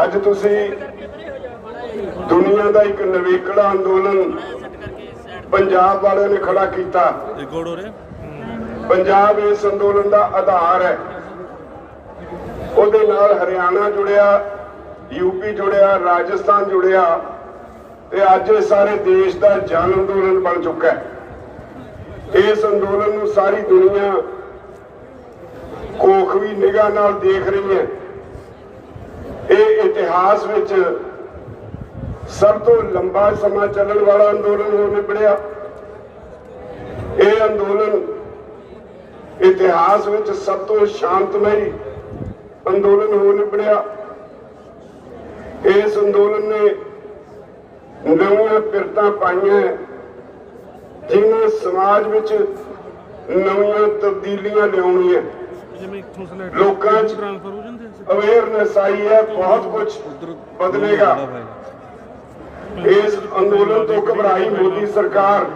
ਅੱਜ ਤੁਸੀਂ ਦੁਨੀਆ ਦਾ ਇੱਕ ਨਵੇਕਲਾ ਅੰਦੋਲਨ ਪੰਜਾਬ ਵਾਲਿਆਂ ਨੇ ਖੜਾ ਕੀਤਾ। ਪੰਜਾਬ ਇਸ ਅੰਦੋਲਨ ਦਾ ਆਧਾਰ ਹੈ। ਉਹਦੇ ਨਾਲ ਹਰਿਆਣਾ ਜੁੜਿਆ, यूपी जुड़िया, राजस्थान जुड़िया ते अज सारे देश का जन अंदोलन बन चुका है। इस अंदोलन नूं सारी दुनिया कोख भी निगाह नाल देख रही है। ये इतिहास विच सब तो लंबा समा चलण वाला अंदोलन हो निबड़िया। ये अंदोलन इतिहास विच सब तो शांतमई अंदोलन हो निबड़िया। इस अंदोलन ने नवीं पिरतां पाईयां जिन्हें समाज विच नवीं तब्दीलियां लियाउणियां, लोकां च अवेयरनेस आई है, बहुत कुछ बदलेगा। इस अंदोलन तो घबराई मोदी सरकार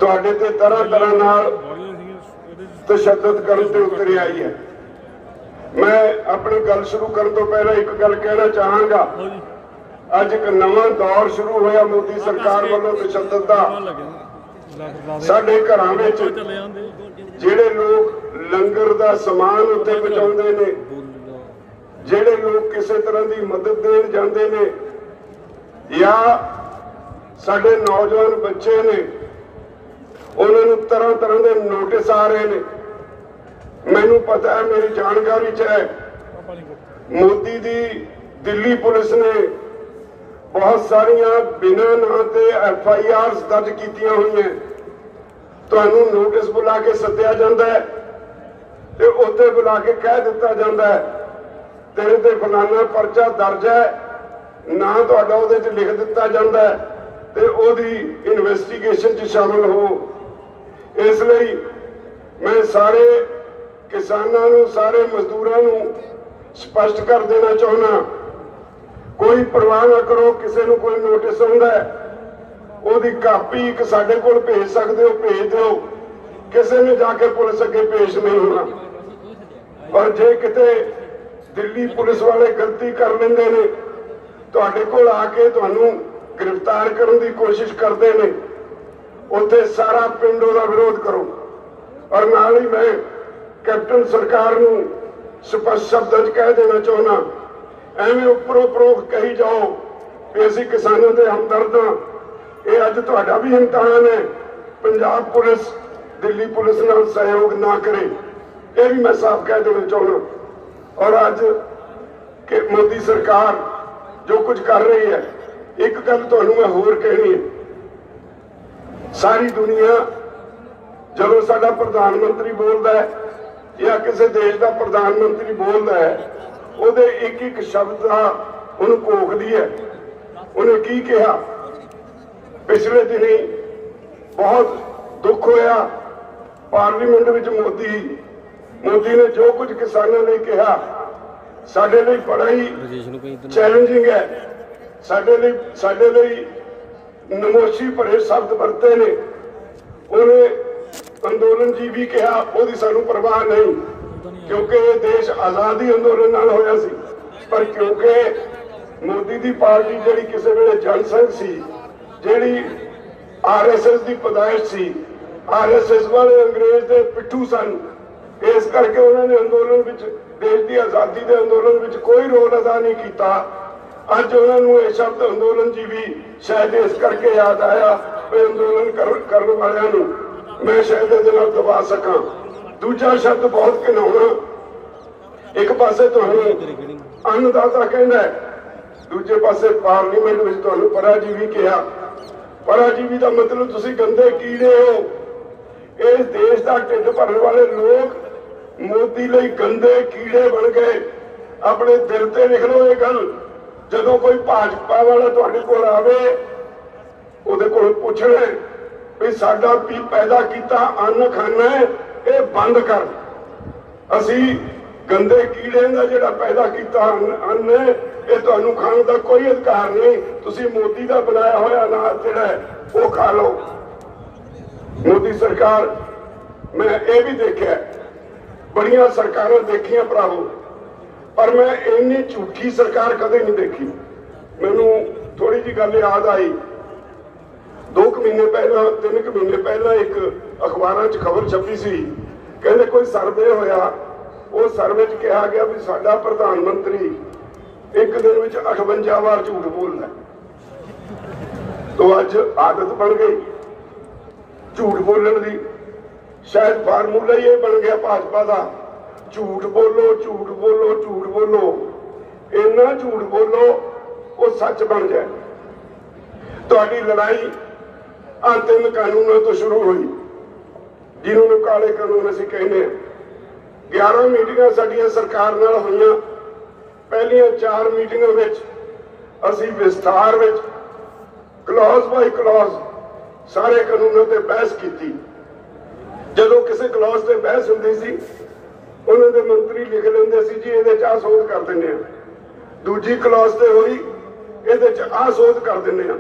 तुहाडे ते तरह तरह नाल तशद्दद करन ते उतरी आई है। मैं अपनी गल शुरू करने तो पहले एक गल कहना चाहांगा। अज एक नवा दौर शुरू होया मोदी सरकार वालों तशद्दद दा। साडे घरां विच जिहड़े लोग लंगर दा समान उत्ते पहुंचाउंदे ने, जिहड़े लोग किसी तरह की मदद देण जांदे ने, या साडे नौजवान बच्चे ने, उन्हां नूं तरह तरह के नोटिस आ रहे हैं। मैनू पता है, मेरी जानकारी च है, मोदी दी दिल्ली पुलिस ने बहुत सारिया बिना नां ते FIRs दर्ज कीतियां हुई हैं। तुहानू नोटिस बुला के सद्दिया जाता है ते उत्ते बुला के कह दिता जाता है तेरे ते फलाना परचा दर्ज है, ना तुहाडा उहदे च लिख दिता जाता है ते ओहदी इन्वेस्टिगेशन च शामिल हो। इसलिए मैं सारे किसानों नूं, सारे मजदूरों नूं स्पष्ट कर देना चाहना, कोई परवाह ना करो। किसी नूं कोई नोटिस आउंदा है, ओहदी कापी एक साडे कोल भेज सकदे हो, भेज दिओ। किसी ने जाके पुलिस अगे पेश नहीं होना। और जे किते दिल्ली पुलिस वाले गलती कर लेंदे ने, तुहाडे कोल आके तुहानूं गिरफ्तार करने की कोशिश करते हैं, उत्थे सारा पिंड उहदा विरोध करो। और नाल ही मैं कैप्टन सरकार नूं स्पष्ट शब्द कह देना चाहना, एवं उपरों उपरों कही जाओ कि असीं किसानों के हमदर्द हां, ये अज तुहाडा भी इम्तिहान है। पंजाब पुलिस दिल्ली पुलिस नाल सहयोग ना करे, ये भी मैं साफ कह देना चाहना। और अज कि मोदी सरकार जो कुछ कर रही है, एक गल तुहानूं मैं होर कहनी है, सारी दुनिया जदों साडा प्रधानमंत्री बोलदा है या किसी देश का प्रधानमंत्री बोलता है, उहदे एक एक शब्द का उन्हें कोखदी है। उन्हें की कहा, पिछले दिनी बहुत दुख होया पार्लीमेंट विच मोदी ने जो कुछ किसानों ने कहा, साडे लई बड़ा ही चैलेंजिंग है। साडे लई नमोशी भरे शब्द वरते ने। उन्हें अंदोलन जी भी कहा, ओदी सानू परवाह नहीं, क्योंकि ये देश आज़ादी अंदोलन नाल होया सी। पर क्योंकि मोदी दी पार्टी जिहड़ी किसी वेले जनसंघ सी, जिहड़ी RSS की पैदाइश सी, RSS वाले अंग्रेज दे पिट्ठू सन, इस करके उन्होंने अंदोलन विच, देश की आज़ादी के अंदोलन विच कोई रोल अदा नहीं किया। अज उन्होंने ये शब्द अंदोलन जी भी शायद इस करके याद आया कि अंदोलन करने वालियां नूं मैं शायद इहदे नाल दबा सकां। दूजा शब्द बहुत घिनौना, एक पासे तुहानूं अन्नदाता कहंदा है, दूजे पासे पार्लीमेंट विच तुहानूं पराजीवी कहा। पराजीवी का मतलब तुसीं गंदे कीड़े हो। इस देश का ढिड भरने वाले लोग मोदी लई गंदे कीड़े बन गए। अपने दिल ते लिख लो ये गल। जदों कोई भाजपा वाला तुहाडे कोल आवे, उहदे कोल पुछणे भी साडा भी पैदा किया अन्न खाना है, ये बंद कर। असी गंदे कीड़े का जिहड़ा पैदा किया अन्न है, ये तुहानूं खाण का कोई अधिकार नहीं। तुसीं मोदी का बनाया होया अनाज जिहड़ा है वो खा लो। मोदी सरकार, मैं ये भी देखा, बड़ियां सरकारां देखियां भरावो, पर मैं इन्नी झूठी सरकार कदे नहीं देखी। मैनू थोड़ी जी गल याद आई, 2 महीने पहला 3 महीने पहला एक अखबारां च खबर छपी सी, कहते कोई सर्वे होया, वो सर्वे च कहा गया भी साडा प्रधानमंत्री एक दिन में 58 बार झूठ बोलता है। तो अज आदत बन गई झूठ बोलने की, शायद फार्मूला ही बन गया भाजपा का, झूठ बोलो झूठ बोलो झूठ बोलो, इन्ना झूठ बोलो वो सच बन जाए। तुहाडी लड़ाई आ 3 कानूनों तो शुरू हुई, जिन्होंने काले कानून असीं कहने। 11 मीटिंगां साडियां सरकार नाल होईयां, पहलियां 4 मीटिंगां विच असीं विस्तार विच क्लॉज बाय क्लॉज सारे कानूनों ते बहस की। जदों किसी क्लॉज ते बहस हुंदी सी, उन्हां दे मंत्री लिख लेंदे सी जी इहदे च आ सोध कर दिंदे आ, दूजी क्लॉज ते होई इहदे च आ सोध कर दिंदे आ,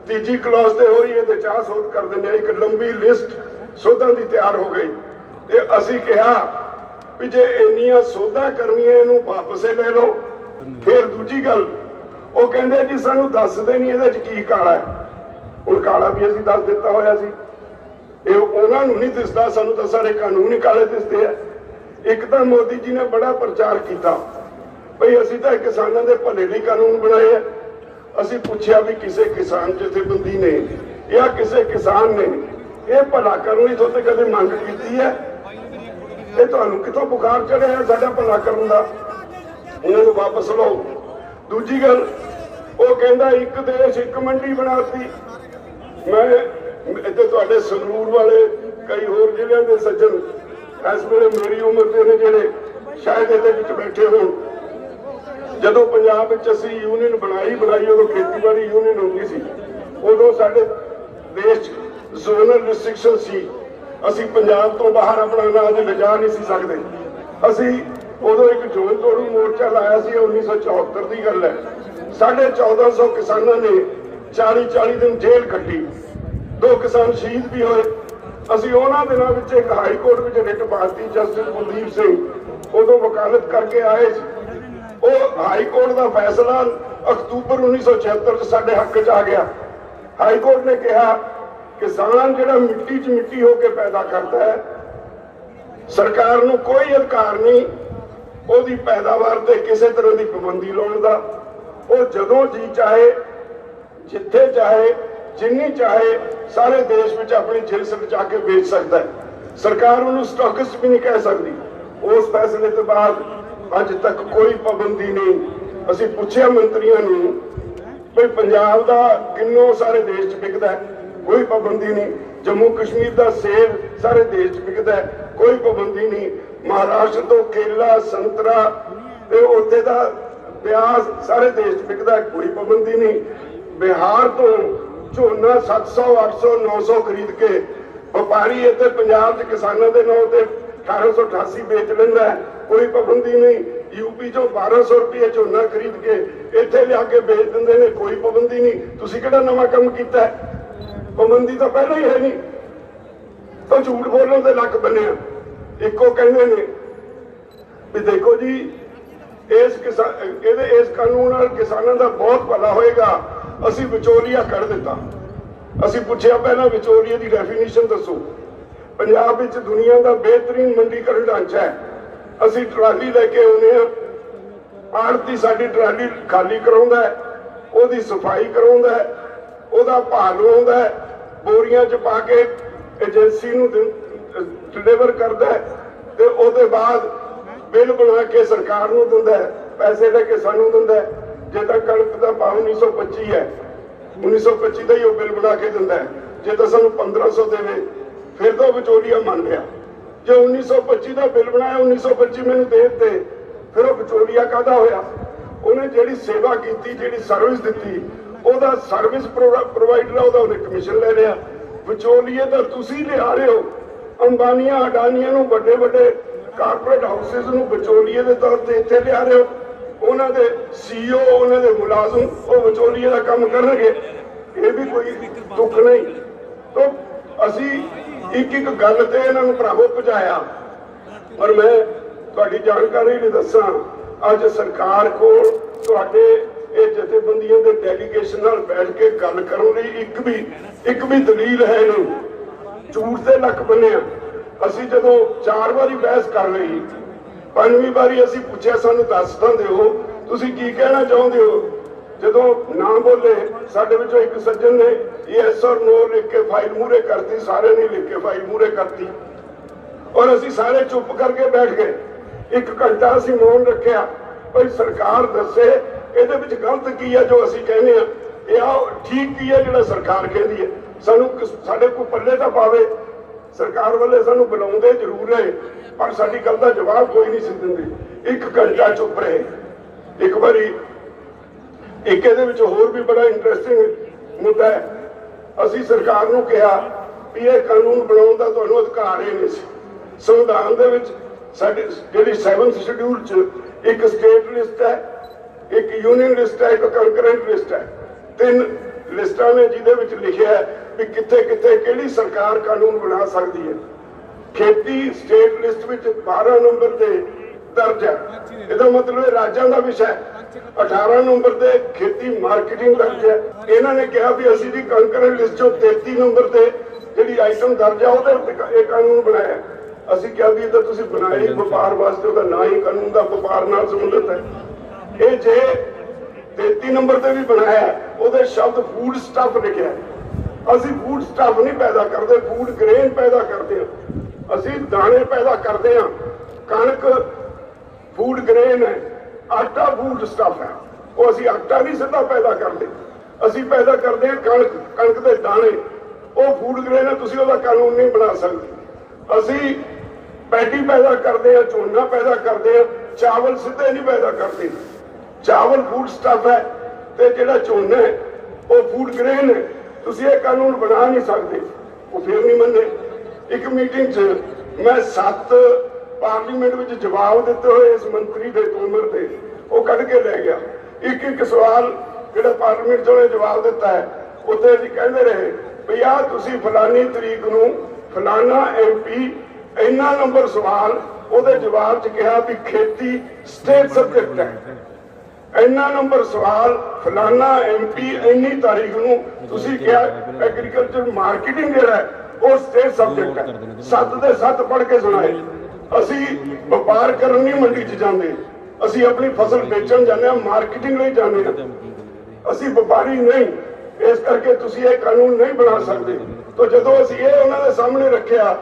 तीजी क्लॉज ते होई इहदे च आ सोध कर दिंदे आ। एक लंबी लिस्ट सोधां दी तैयार हो गई ते असीं कहा भी जे इन्नियां सोधां करनियां इहनूं वापस ले लो। फिर दूजी गल ਉਹ ਕਹਿੰਦੇ ਜੀ ਸਾਨੂੰ ਦੱਸਦੇ ਨਹੀਂ ਇਹਦੇ ਚ ਕੀ ਕਾਲਾ ਹੈ। ਹੁਣ ਕਾਲਾ ਵੀ ਅਸੀਂ ਦੱਸ ਦਿੱਤਾ ਹੋਇਆ ਸੀ, ਇਹ ਉਹਨਾਂ ਨੂੰ ਨਹੀਂ ਦਿਸਦਾ, ਸਾਨੂੰ ਤਾਂ ਸਾਰੇ ਕਾਨੂੰਨ ਹੀ ਕਾਲੇ ਦਿਸਦੇ ਆ। ਇੱਕ ਤਾਂ ਮੋਦੀ ਜੀ ਨੇ ਬੜਾ ਪ੍ਰਚਾਰ ਕੀਤਾ ਭਈ ਅਸੀਂ ਤਾਂ ਕਿਸਾਨਾਂ ਦੇ ਭਲੇ ਲਈ ਕਾਨੂੰਨ ਬਣਾਏ ਆ। ਅਸੀਂ ਪੁੱਛਿਆ ਵੀ ਕਿਸੇ ਕਿਸਾਨ ਜਥੇਬੰਦੀ ਨੇ ਜਾਂ ਕਿਸੇ ਕਿਸਾਨ ਨੇ ਇਹ ਭਲਾ ਕਰਨ ਲਈ ਤੁਹਾਡੇ ਕਦੇ ਮੰਗ ਕੀਤੀ ਹੈ? ਇਹ ਤੁਹਾਨੂੰ ਕਿੱਥੋਂ ਬੁਖਾਰ ਚੜਿਆ ਸਾਡਾ ਭਲਾ ਕਰਨ ਦਾ? ਇਹਨਾਂ ਨੂੰ ਵਾਪਸ ਲਓ। दूजी गल वो कहता एक देश एक मंडी बनाती। मैं इतने तुहाडे संगरूर वाले कई होर जिले के सज्जन इस वेले मेरी उम्र के ने जिहड़े शायद ये बैठे हो, जदों पंजाब असीं यूनियन बनाई उदों खेतीबाड़ी यूनियन होंदी सी, उदों साडे देश जोनल रिस्ट्रिक्शन सी, असीं पंजाब तो बाहर अपना अनाज लिजा नहीं सी सकदे। असीं उदों एक जोन तोड़ू मोर्चा लाया सी, 1974 की गल है। 1450 किसानों ने 40-40 दिन जेल कट्टी, 2 किसान शहीद भी होए। असीं उन्हां दिनां विच एक हाई कोर्ट विच रिट पाती, जस्टिस कुलदीप सिंह उदों वकालत करके आए। वो हाई कोर्ट का फैसला अक्तूबर 1976 च साडे हक च आ गया। हाई कोर्ट ने कहा किसान जिहड़ा मिट्टी च मिट्टी होकर पैदा करता है, सरकार नूं कोई अधिकार नहीं ਉਹਦੀ ਪੈਦਾਵਾਰ ਤੇ ਕਿਸੇ ਤਰ੍ਹਾਂ ਦੀ ਪਾਬੰਦੀ ਲਾਉਣ ਦਾ। ਉਹ ਜਦੋਂ ਜੀ ਚਾਹੇ ਜਿੱਥੇ ਚਾਹੇ ਜਿੰਨੀ ਚਾਹੇ ਸਾਰੇ ਦੇਸ਼ ਵਿੱਚ ਆਪਣੀ ਜਿਲਸ ਬਚਾ ਕੇ ਵੇਚ ਸਕਦਾ ਹੈ। ਸਰਕਾਰ ਉਹਨੂੰ ਸਟਾਕਿਸਟ ਵੀ ਨਹੀਂ ਕਹਿ ਸਕਦੀ। ਉਸ ਫੈਸਲੇ ਤੋਂ ਬਾਅਦ ਅੱਜ ਤੱਕ ਕੋਈ ਪਾਬੰਦੀ ਨਹੀਂ। ਅਸੀਂ ਪੁੱਛਿਆ ਮੰਤਰੀਆਂ ਨੂੰ ਵੀ ਪੰਜਾਬ ਦਾ ਕਿੰਨੋਂ ਸਾਰੇ ਦੇਸ਼ 'ਚ ਵਿਕਦਾ ਹੈ, ਕੋਈ ਪਾਬੰਦੀ ਨਹੀਂ। जम्मू कश्मीर का सेब सारे देश च विकदा है, कोई पाबंदी नहीं। महाराष्ट्र तो केला संतरा ते उत्थे दा प्याज सारे देश च विकदा है, कोई पाबंदी नहीं। बिहार तो झोना 700 800 900 खरीद के व्यापारी इत्थे पंजाब च किसानों के नाम ते 1888 बेच लेंदा है, कोई पाबंदी नहीं। यूपी चो 1200 रुपये झोना खरीद के इत्थे लिया के बेच दिंदे ने, कोई पाबंदी नहीं। तुसीं किहड़ा नवां काम कीता है? पाबंदी तो पहले ही है नहीं, तो झूठ बोलने के लक बने। इको कहते ने भी देखो जी इस कानून नाल किसानों का बहुत भला होएगा। असीं विचोलिया कढ़ दिता। असीं पुछया पहला विचोलिए की डेफिनेशन दसो। पंजाब विच दुनिया का बेहतरीन मंडीकरण ढांचा है। असीं ट्राली लैके आउंदे आ, आड़ती साडी ट्राली खाली कराउंदा है, ओहदी सफाई कराउंदा है, ਉਹਦਾ ਭਾਅ ਲਵਾਉਂਦਾ ਹੈ, ਬੋਰੀਆਂ 'ਚ ਪਾ ਕੇ ਏਜੰਸੀ ਨੂੰ ਡਿਲੀਵਰ ਕਰਦਾ ਹੈ ਤੇ ਉਹਦੇ ਬਾਅਦ ਬਿੱਲ ਬਣਾ ਕੇ ਸਰਕਾਰ ਨੂੰ ਦਿੰਦਾ ਹੈ, ਪੈਸੇ ਲੈ ਕੇ ਸਾਨੂੰ ਦਿੰਦਾ ਹੈ। ਜੇ ਤਾਂ ਕਣਕ ਦਾ ਭਾਅ 1925 ਹੈ, 1925 ਦਾ ਹੀ ਉਹ ਬਿੱਲ ਬਣਾ ਕੇ ਦਿੰਦਾ ਹੈ। ਜੇ ਤਾਂ ਸਾਨੂੰ 1500 ਦੇਵੇ ਫਿਰ ਤਾਂ ਵਿਚੋਲੀਆ ਮੰਨ ਲਿਆ। ਜੇ 1925 ਦਾ ਬਿੱਲ ਬਣਾਇਆ 1925 ਮੈਨੂੰ ਦੇ ਦਿੱਤੇ, ਫਿਰ ਉਹ ਵਿਚੋਲੀਆ ਕਾਹਦਾ ਹੋਇਆ? ਉਹਨੇ ਜਿਹੜੀ ਸੇਵਾ ਕੀਤੀ, ਜਿਹੜੀ ਸਰਵਿਸ ਦਿੱਤੀ, ਉਹਦਾ ਸਰਵਿਸ ਪ੍ਰੋਵਾਈਡਰ ਉਹਦਾ ਉਹਨੇ ਕਮਿਸ਼ਨ ਲੈ ਲਿਆ। ਵਿਚੋਲੀਏ ਤਾਂ ਤੁਸੀਂ ਲਿਆ ਰਹੇ ਹੋ। ਅੰਬਾਨੀਆਂ ਅਡਾਨੀਆਂ ਨੂੰ ਵੱਡੇ ਵੱਡੇ ਕਾਰਪੋਰੇਟ ਹਾਊਸਿਸ ਨੂੰ ਵਿਚੋਲੀਏ ਦੇ ਤੌਰ ਤੇ ਇੱਥੇ ਲਿਆ ਰਹੇ ਹੋ। ਉਹਨਾਂ ਦੇ ਸੀਈਓ, ਉਹਨਾਂ ਦੇ ਮੁਲਾਜ਼ਮ ਉਹ ਵਿਚੋਲੀਏ ਦਾ ਕੰਮ ਕਰਨਗੇ। ਇਹ ਵੀ ਕੋਈ ਦੁੱਖ ਨਹੀਂ। ਤਾਂ ਅਸੀਂ ਇੱਕ ਇੱਕ ਗੱਲ ਤੇ ਇਹਨਾਂ ਨੂੰ ਭਰਾਵੋ ਪਹੁੰਚਾਇਆ। ਪਰ ਮੈਂ ਤੁਹਾਡੀ ਜਾਣਕਾਰੀ ਲਈ ਦੱਸਾਂ, ਅੱਜ ਸਰਕਾਰ ਕੋਲ ਤੁਹਾਡੇ ਇਹ ਜਥੇਬੰਦੀਆਂ ਦੇ ਡੈਲੀਗੇਸ਼ਨ ਨਾਲ ਬੈਠ ਕੇ ਗੱਲ ਕਰਨ ਲਈ ਇੱਕ ਵੀ ਦਲੀਲ ਹੈ ਨਹੀਂ। ਝੂਠ ਦੇ ਲੱਕ ਬੰਨਿਆ। ਅਸੀਂ ਜਦੋਂ 4 ਵਾਰੀ ਬਹਿਸ ਕਰ ਲਈ, 5ਵੀਂ ਵਾਰੀ ਅਸੀਂ ਪੁੱਛਿਆ ਸਾਨੂੰ ਦੱਸ ਦਿੰਦੇ ਹੋ ਤੁਸੀਂ ਕੀ ਕਹਿਣਾ ਚਾਹੁੰਦੇ ਹੋ। ਜਦੋਂ ਨਾ ਬੋਲੇ, ਸਾਡੇ ਵਿੱਚੋਂ ਇੱਕ ਸੱਜਣ ਨੇ ਯੈਸ ਔਰ ਨੋ ਲਿਖ ਕੇ ਫਾਈਲ ਮੂਹਰੇ ਕਰਤੀ, ਸਾਰੇ ਨੇ ਲਿਖ ਕੇ ਫਾਈਲ ਮੂਹਰੇ ਕਰਤੀ ਔਰ ਅਸੀਂ ਸਾਰੇ ਚੁੱਪ ਕਰਕੇ ਬੈਠ ਗਏ। 1 ਘੰਟਾ ਅਸੀਂ ਮੌਨ ਰੱਖਿਆ, ਭਾਈ ਸਰਕਾਰ ਦੱਸੇ ਇਹਦੇ ਵਿੱਚ ਗਲਤ ਕੀ ਹੈ ਜੋ ਅਸੀਂ ਕਹਿੰਦੇ ਆ, ਇਹ ਠੀਕ ਕੀ ਹੈ ਜਿਹੜਾ ਸਰਕਾਰ ਕਹਿੰਦੀ ਹੈ। ਸਾਨੂੰ ਸਾਡੇ ਕੋਲ ਪੱਲੇ ਤਾਂ ਪਾਵੇ। ਸਰਕਾਰ ਵਾਲੇ ਸਾਨੂੰ ਬੁਲਾਉਂਦੇ ਜ਼ਰੂਰ ਰਹੇ ਪਰ ਸਾਡੀ ਗੱਲ ਦਾ ਜਵਾਬ ਕੋਈ ਨਹੀਂ ਸੀ ਦਿੰਦੇ। 1 ਘੰਟਾ ਚੁੱਪ ਰਹੇ। ਇੱਕ ਵਾਰੀ ਇੱਕ ਇਹਦੇ ਵਿੱਚ ਹੋਰ ਵੀ ਬੜਾ ਇੰਟਰਸਟਿੰਗ ਮੁੱਦਾ ਹੈ। ਅਸੀਂ ਸਰਕਾਰ ਨੂੰ ਕਿਹਾ ਵੀ ਇਹ ਕਾਨੂੰਨ ਬਣਾਉਣ ਦਾ ਤੁਹਾਨੂੰ ਅਧਿਕਾਰ ਹੀ ਨਹੀਂ ਸੀ। ਸੰਵਿਧਾਨ ਦੇ ਵਿੱਚ ਸਾਡੇ ਜਿਹੜੀ 7th ਸ਼ਡਿਊਲ 'ਚ ਇੱਕ ਸਟੇਟ ਲਿਸਟ ਹੈ, ਇੱਕ ਯੂਨੀਅਨ ਲਿਸਟ ਹੈ, ਇੱਕ ਕੰਕਰੈਂਟ ਲਿਸਟ ਹੈ। 3 ਲਿਸਟਾਂ ਨੇ ਜਿਹਦੇ ਵਿੱਚ ਲਿਖਿਆ ਹੈ ਵੀ ਕਿੱਥੇ ਕਿੱਥੇ ਕਿਹੜੀ ਸਰਕਾਰ ਕਾਨੂੰਨ ਬਣਾ ਸਕਦੀ ਹੈ। ਖੇਤੀ ਸਟੇਟ ਲਿਸਟ ਵਿੱਚ 12 ਨੰਬਰ ਤੇ ਦਰਜ ਹੈ। ਇਹਦਾ ਮਤਲਬ ਰਾਜਾਂ ਦਾ ਵਿਸ਼ਾ ਹੈ। 18 ਨੰਬਰ ਤੇ ਖੇਤੀ ਮਾਰਕੀਟਿੰਗ ਦਰਜ ਹੈ। ਇਹਨਾਂ ਨੇ ਕਿਹਾ ਵੀ ਅਸੀਂ ਜੀ ਕੰਕਰੈਂਟ ਲਿਸਟ ਚੋਂ 33 ਨੰਬਰ ਤੇ ਜਿਹੜੀ ਆਈਟਮ ਦਰਜ ਹੈ ਉਹਦੇ ਉੱਤੇ ਇਹ ਕਾਨੂੰਨ ਬਣਾਇਆ। ਅਸੀਂ ਕਿਹਾ ਵੀ ਇਹ ਤਾਂ ਤੁਸੀਂ ਬਣਾਏ ਵਪਾਰ ਵਾਸਤੇ, ਉਹਦਾ ਨਾ ਹੀ ਕਾਨੂੰਨ ਦਾ ਵਪਾਰ ਨਾਲ ਸੰਬੰਧਿਤ ਹੈ। ਇਹ ਜੇ 33 ਨੰਬਰ ਤੇ ਵੀ ਬਣਾਇਆ ਉਹਦੇ ਸ਼ਬਦ ਫੂਡ ਸਟਫ ਲਿਖਿਆ। ਅਸੀਂ ਫੂਡ ਸਟਫ ਨਹੀਂ ਪੈਦਾ ਕਰਦੇ, ਫੂਡ ਗ੍ਰੇਨ ਪੈਦਾ ਕਰਦੇ ਹਾਂ। ਅਸੀਂ ਦਾਣੇ ਪੈਦਾ ਕਰਦੇ ਹਾਂ। ਕਣਕ ਫੂਡ ਗ੍ਰੇਨ ਹੈ, ਆਟਾ ਫੂਡ ਸਟਫ ਹੈ। ਉਹ ਅਸੀਂ ਆਟਾ ਨਹੀਂ ਸਿੱਧਾ ਪੈਦਾ ਕਰਦੇ, ਅਸੀਂ ਪੈਦਾ ਕਰਦੇ ਹਾਂ ਕਣਕ ਦੇ ਦਾਣੇ। ਉਹ ਫੂਡ ਗ੍ਰੇਨ ਹੈ, ਤੁਸੀਂ ਉਹਦਾ ਕਾਨੂੰਨ ਨਹੀਂ ਬਣਾ ਸਕਦੇ। ਅਸੀਂ ਪੈਡੀ ਪੈਦਾ ਕਰਦੇ ਹਾਂ, ਝੋਨਾ ਪੈਦਾ ਕਰਦੇ ਹਾਂ, ਚਾਵਲ ਸਿੱਧੇ ਨਹੀਂ ਪੈਦਾ ਕਰਦੇ। ਚਾਵਲ ਫੂਡ ਸਟਫ ਹੈ ਤੇ ਜਿਹੜਾ ਝੋਨਾ ਹੈ ਉਹ ਫੂਡ ਗ੍ਰੇਨ ਹੈ। ਤੁਸੀਂ ਇਹ ਕਾਨੂੰਨ ਬਣਾ ਨਹੀਂ ਸਕਦੇ। ਉਹ ਫਿਰ ਨਹੀਂ ਮੰਨੇ। ਇੱਕ ਮੀਟਿੰਗ 'ਚ ਮੈਂ 7 ਪਾਰਲੀਮੈਂਟ ਵਿੱਚ ਜਵਾਬ ਦਿੱਤੇ ਹੋਏ ਇਸ ਮੰਤਰੀ ਦੇ ਤੋਮਰ ਦੇ, ਉਹ ਕੱਢ ਕੇ ਲੈ ਗਿਆ। ਇੱਕ ਸਵਾਲ ਜਿਹੜਾ ਪਾਰਲੀਮੈਂਟ 'ਚ ਉਹਨੇ ਜਵਾਬ ਦਿੱਤਾ ਹੈ ਉੱਤੇ ਅਸੀਂ ਕਹਿੰਦੇ ਰਹੇ ਵੀ ਆਹ ਤੁਸੀਂ ਫਲਾਨੀ ਤਰੀਕ ਨੂੰ ਫਲਾਨਾ MP ਇੰਨਾ ਨੰਬਰ ਸਵਾਲ, ਉਹਦੇ ਜਵਾਬ 'ਚ ਕਿਹਾ ਵੀ ਖੇਤੀ ਸਟੇਟ ਸਬਜੈਕਟ ਹੈ। ਇੰਨਾ ਨੰਬਰ ਸਵਾਲ ਫਲਾਨਾ MP ਇੰਨੀ ਤਾਰੀਖ ਨੂੰ ਤੁਸੀਂ ਕਿਹਾ ਐਗਰੀਕਲਚਰ ਮਾਰਕੀਟਿੰਗ ਜਿਹੜਾ ਹੈ ਉਹ ਸਟੇਟ ਸਬਜੈਕਟ ਹੈ। 7 ਦੇ 7 ਪੜ੍ਹ ਕੇ ਸੁਣਾਏ। ਅਸੀਂ ਵਪਾਰ ਕਰਨ ਨਹੀਂ ਮੰਡੀ 'ਚ ਜਾਂਦੇ, ਅਸੀਂ ਆਪਣੀ ਫਸਲ ਵੇਚਣ ਜਾਂਦੇ ਹਾਂ, ਮਾਰਕੀਟਿੰਗ ਲਈ ਜਾਂਦੇ ਹਾਂ। ਅਸੀਂ ਵਪਾਰੀ ਨਹੀਂ। ਇਸ ਕਰਕੇ ਤੁਸੀਂ ਇਹ ਕਾਨੂੰਨ ਨਹੀਂ ਬਣਾ ਸਕਦੇ। ਤਾਂ ਜਦੋਂ ਅਸੀਂ ਇਹ ਉਹਨਾਂ ਦੇ ਸਾਹਮਣੇ ਰੱਖਿਆ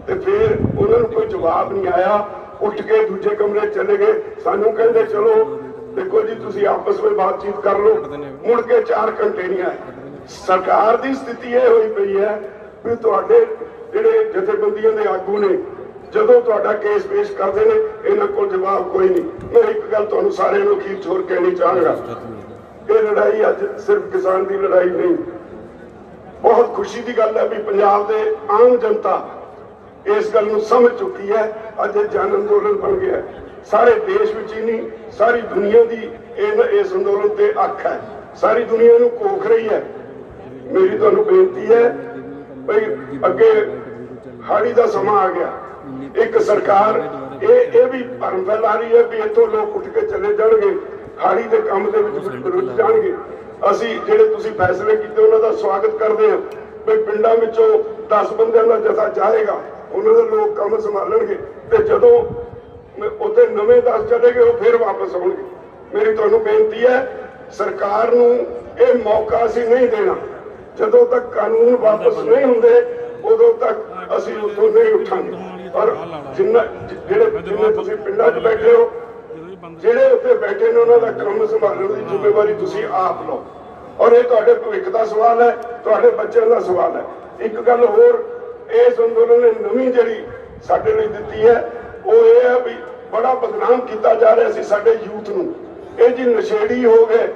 ਤੇ ਫਿਰ ਉਹਨਾਂ ਨੂੰ ਕੋਈ ਜਵਾਬ ਨਹੀਂ ਆਇਆ। ਉੱਠ ਕੇ ਦੂਜੇ ਕਮਰੇ ਚਲੇ ਗਏ। ਸਾਨੂੰ ਕਹਿੰਦੇ ਚਲੋ ਦੇਖੋ ਜੀ ਤੁਸੀਂ ਆਪਸ ਵਿੱਚ ਬਾਤਚੀਤ ਕਰ ਲਓ। ਮੁੜ ਕੇ 4 ਘੰਟੇ ਨਹੀਂ ਆਏ। ਸਰਕਾਰ ਦੀ ਸਥਿਤੀ ਇਹ ਹੋਈ ਪਈ ਹੈ ਵੀ ਤੁਹਾਡੇ ਜਿਹੜੇ ਜਥੇਬੰਦੀਆਂ ਦੇ ਆਗੂ ਨੇ ਜਦੋਂ ਤੁਹਾਡਾ ਕੇਸ ਪੇਸ਼ ਕਰਦੇ ਨੇ ਇਹਨਾਂ ਕੋਲ ਜਵਾਬ ਕੋਈ ਨਹੀਂ। ਮੈਂ ਇੱਕ ਗੱਲ ਤੁਹਾਨੂੰ ਸਾਰਿਆਂ ਨੂੰ ਅਖੀਰ 'ਚ ਹੋਰ ਕਹਿਣੀ ਚਾਹਾਂਗਾ, ਇਹ ਲੜਾਈ ਅੱਜ ਸਿਰਫ ਕਿਸਾਨ ਦੀ ਲੜਾਈ ਨਹੀਂ। ਬਹੁਤ ਖੁਸ਼ੀ ਦੀ ਗੱਲ ਹੈ ਵੀ ਪੰਜਾਬ ਦੇ ਆਮ ਜਨਤਾ ਇਸ ਗੱਲ ਨੂੰ ਸਮਝ ਚੁੱਕੀ ਹੈ। ਅੱਜ ਇਹ ਜਨ ਅੰਦੋਲਨ ਬਣ ਗਿਆ। ਸਾਰੇ ਦੇਸ਼ ਵਿੱਚ ਹੀ ਨਹੀਂ, ਸਾਰੀ ਦੁਨੀਆ ਦੀ ਇਸ ਅੰਦੋਲਨ ਤੇ ਅੱਖ ਹੈ। ਸਾਰੀ ਦੁਨੀਆ ਨੂੰ ਕੋਖ ਰਹੀ ਹੈ। ਮੇਰੀ ਤੁਹਾਨੂੰ ਬੇਨਤੀ ਹੈ ਭਈ ਅੱਗੇ ਹਾੜੀ ਦਾ ਸਮਾਂ ਆ ਗਿਆ। ਇੱਕ ਸਰਕਾਰ ਇਹ ਵੀ ਭਰਮ ਫੈਲਾ ਰਹੀ ਹੈ ਵੀ ਇੱਥੋਂ ਲੋਕ ਉੱਠ ਕੇ ਚਲੇ ਜਾਣਗੇ, ਹਾੜੀ ਦੇ ਕੰਮ ਦੇ ਵਿੱਚ ਰੁੱਝ ਜਾਣਗੇ। ਅਸੀਂ ਜਿਹੜੇ ਤੁਸੀਂ ਫੈਸਲੇ ਕੀਤੇ ਉਹਨਾਂ ਦਾ ਸਵਾਗਤ ਕਰਦੇ ਹਾਂ। ਵੀ ਪਿੰਡਾਂ ਵਿੱਚੋਂ 10 ਬੰਦਿਆਂ ਦਾ ਜਥਾ ਜਾਏਗਾ, ਉਹਨਾਂ ਦੇ ਲੋਕ ਕੰਮ ਸੰਭਾਲਣਗੇ ਤੇ ਜਦੋਂ ਉੱਥੇ ਨਵੇਂ 10 ਚਲੇ ਗਏ ਉਹ ਫਿਰ ਵਾਪਸ ਆਉਣਗੇ। ਮੇਰੀ ਤੁਹਾਨੂੰ ਬੇਨਤੀ ਹੈ ਸਰਕਾਰ ਨੂੰ ਇਹ ਮੌਕਾ ਅਸੀਂ ਨਹੀਂ ਦੇਣਾ। ਜਦੋਂ ਤੱਕ ਕਾਨੂੰਨ ਵਾਪਸ ਨਹੀਂ ਹੁੰਦੇ ਉਦੋਂ ਤੱਕ ਅਸੀਂ ਉੱਥੋਂ ਨਹੀਂ ਉੱਠਾਂਗੇ। ਔਰ ਜਿੰਨੇ ਤੁਸੀਂ ਪਿੰਡਾਂ 'ਚ ਬੈਠੇ ਹੋ, ਜਿਹੜੇ ਉੱਥੇ ਬੈਠੇ ਨੇ ਉਹਨਾਂ ਦਾ ਕੰਮ ਸੰਭਾਲਣ ਦੀ ਜ਼ਿੰਮੇਵਾਰੀ ਤੁਸੀਂ ਆਪ ਲਓ। ਔਰ ਇਹ ਤੁਹਾਡੇ ਭਵਿੱਖ ਦਾ ਸਵਾਲ ਹੈ, ਤੁਹਾਡੇ ਬੱਚਿਆਂ ਦਾ ਸਵਾਲ ਹੈ। ਇੱਕ ਗੱਲ ਹੋਰ ਇਸ ਅੰਦੋਲਨ ਨੇ ਨਵੀਂ ਜਿਹੜੀ ਸਾਡੇ ਲਈ ਦਿੱਤੀ ਹੈ ਉਹ ਇਹ ਹੈ ਵੀ ਬੜਾ ਬਦਨਾਮ ਕੀਤਾ ਜਾ ਰਿਹਾ ਸੀ ਸਾਡੇ ਯੂਥ ਨੂੰ। ਇਹ ਜੀ ਨਸ਼ੇੜੀ ਹੋ ਗਏ।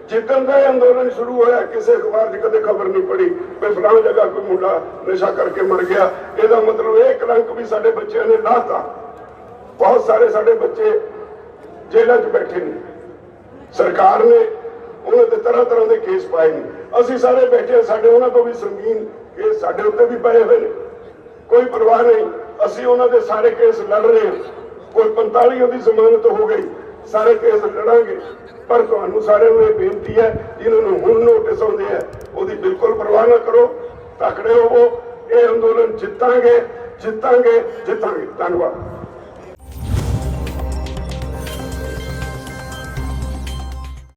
ਜਿੱਦਣ ਦਾ ਇਹ ਅੰਦੋਲਨ ਸ਼ੁਰੂ ਹੋਇਆ ਕਿਸੇ ਅਖਬਾਰ 'ਚ ਕਦੇ ਖਬਰ ਨਹੀਂ ਪੜੀ ਵੀ ਫਲਾਣੀ ਜਗ੍ਹਾ ਕੋਈ ਮੁੰਡਾ ਨਸ਼ਾ ਕਰਕੇ ਮਰ ਗਿਆ। ਇਹਦਾ ਮਤਲਬ ਇਹ ਕਲੰਕ ਵੀ ਸਾਡੇ ਬੱਚਿਆਂ ਨੇ ਲਾਤਾ। ਬਹੁਤ ਸਾਰੇ ਸਾਡੇ ਬੱਚੇ ਜੇਲ੍ਹਾਂ 'ਚ ਬੈਠੇ ਨੇ। ਸਰਕਾਰ ਨੇ ਉਹਨਾਂ ਦੇ ਤਰ੍ਹਾਂ ਦੇ ਕੇਸ ਪਾਏ ਨੇ। ਅਸੀਂ ਸਾਰੇ ਬੈਠੇ, ਸਾਡੇ ਉਹਨਾਂ ਤੋਂ ਵੀ ਸੰਗੀਨ ਕੇਸ ਸਾਡੇ ਉੱਤੇ ਵੀ ਪਏ ਹੋਏ ਨੇ। ਕੋਈ ਪਰਵਾਹ ਨਹੀਂ, ਅਸੀਂ ਉਹਨਾਂ ਦੇ ਸਾਰੇ ਕੇਸ ਲੜ ਰਹੇ ਹਾਂ। ਕੋਈ 45 ਉਹਦੀ ਜ਼ਮਾਨਤ ਹੋ ਗਈ, ਸਾਰੇ ਕੇਸ ਲੜਾਂਗੇ। ਪਰ ਤੁਹਾਨੂੰ ਸਾਰਿਆਂ ਨੂੰ ਇਹ ਬੇਨਤੀ ਹੈ, ਜਿਨ੍ਹਾਂ ਨੂੰ ਹੁਣ ਨੋਟਿਸ ਆਉਂਦੇ ਆ ਉਹਦੀ ਬਿਲਕੁਲ ਪਰਵਾਹ ਨਾ ਕਰੋ, ਤਕੜੇ ਹੋਵੋ। ਇਹ ਅੰਦੋਲਨ ਜਿੱਤਾਂਗੇ, ਜਿੱਤਾਂਗੇ, ਜਿੱਤਾਂਗੇ। ਧੰਨਵਾਦ।